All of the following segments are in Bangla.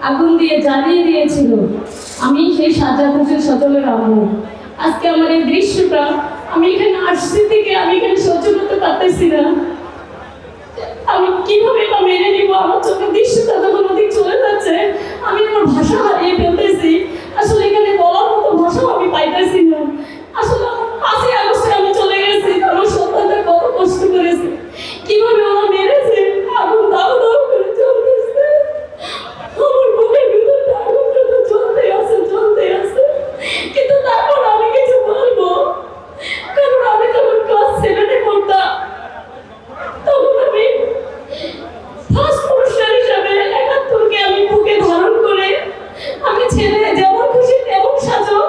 আগুন দিয়ে জ্বালিয়ে দিয়েছিল। আমি সেই সাজা হোসেন সজলের আম্মু। আজকে আমার এই দৃশ্যটা আমি এখানে আসছি থেকে আমি এখানে সহ্য করতে পারতেছি না। আমি কিভাবে বা মেনে নিব? আমার চোখের দৃশ্যটা যখন ওদিক চলে যাচ্ছে আমি আমার ভাষা হারিয়ে ফেলতেছি। আসলে এখানে বলার মতো ভাষাও আমি পাইতেছি না। আসলে আমার 5ই আগস্টে আমি চলে গেছি, আমার সন্তানটা কত কষ্ট করেছে, কিভাবে ওরা মেরেছে, আগুন দাউ দাউ করে জ্বলতেছে। আমার বুকের ভিতরটা আগুনটা জ্বলতে আছে, জ্বলতে আছে। কিন্তু তারপর আমি কিছু বলবো, কারণ আমি যখন ক্লাস 7-এ পড়তাম তখন আমি ফার্স্ট পুরস্কার হিসাবে 71-কে আমি বুকে ধারণ করে আমি ছেলে যেমন খুশি তেমন সাজো,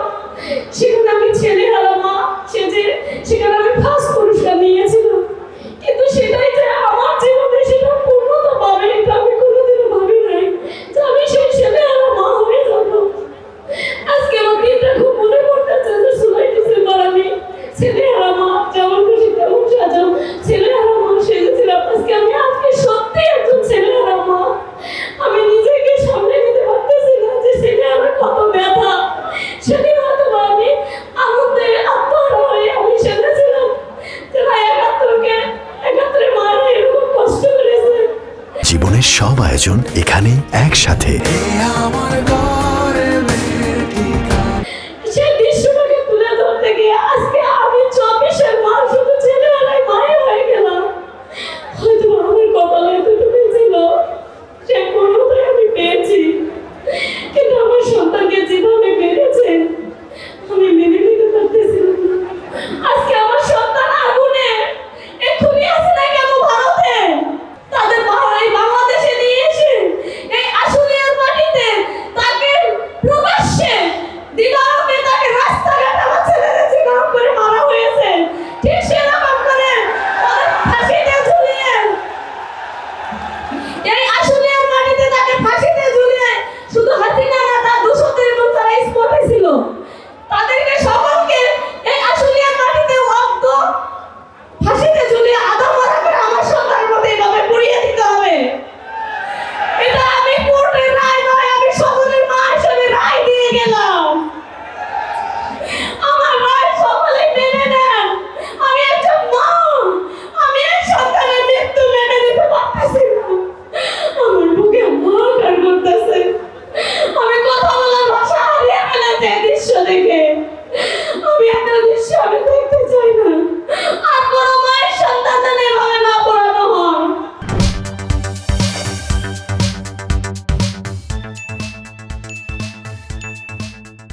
সেখানে আমি ছেলে আর মা সেজে সেখানে আমি ফার্স্ট পুরস্কার নিয়েছিলাম। কিন্তু সেটাই যে আমার জীবনে সেটা পূর্ণতা পাবে এটা আমি কোনোদিনও ভাবি নাই যে আমি সেই ছেলে আর মা হয়ে যাবো। আজকে আমার দিনটা খুব মনে পড়তেছে যে 16 ডিসেম্বর আমি ছেলে আর মা যেমন খুশি তেমন সাজো ছেলে আর মা সেজেছিলাম। আজকে সত্যি একজন ছেলে আর মা। আমি নিজেকে সামনে নিতে পারতেছি না যে ছেলে আমার কত ব্যথা। সেদিন হয়তো আমি আনন্দে আত্মহারা হয়ে আমি সেজেছিলাম যে না 71-এ মায়েরা এরকম কষ্ট করেছে। জীবনের সব আয়োজন এখানে একসাথে। সেই দৃশ্যটাকে তুলে ধরতে গিয়ে আজকে আমি 24-এর মা শুধু ছেলেবেলায় মায়ের হয়ে গেলাম। হয়তো আমার কপালে এতটুকু ছিল, সেই পূর্ণতাই আমি পেয়েছি। কিন্তু আমার সন্তানকে যেভাবে মেরেছে আমি মেনে নিতে পারতেছিলাম না। আজকে আমার সন্তান আগুনে এক্ষুনি আছে না কেন ভারতে, তাদের এই বাংলাদেশে নিয়ে এসে এই আশুলিয়ার মাটিতে তাকে প্রকাশ্যে দিবালোকে তাকে রাস্তাঘাটে আমার ছেলেদের যেরকম করে মারা হয়েছে ঠিক সেরকম করে তাদের ফাঁসিতে ঝুলিয়ে এই আশুলিয়ার মাটিতে তাকে ফাঁসিতে ঝুলিয়ে শুধু হাসিনা না তার দোষদের এবং তারা স্পটে ছিল তাদেরকে সকলকে এই আশুলিয়ার মাটিতে অব্দ ফাঁসিতে ঝুলিয়ে আধা মারা করে আমার সন্তানের মধ্যে এভাবে পুড়িয়ে দিতে হবে। এটা আমি কোর্টের রায় নয়, আমি সকলের মা হিসেবে রায় দিয়ে গেলাম। আমার রায় সকলে মেনে নেন। আমি একজন মা, আমি এই সন্তানের মৃত্যু মেনে নিতে পারতেছি না। আমার বুকে হাহাকার করতেছে, আমি কথা বলার ভাষা হারিয়ে ফেলেছি এই দৃশ্য দেখে। আমি একটা দৃশ্য আমি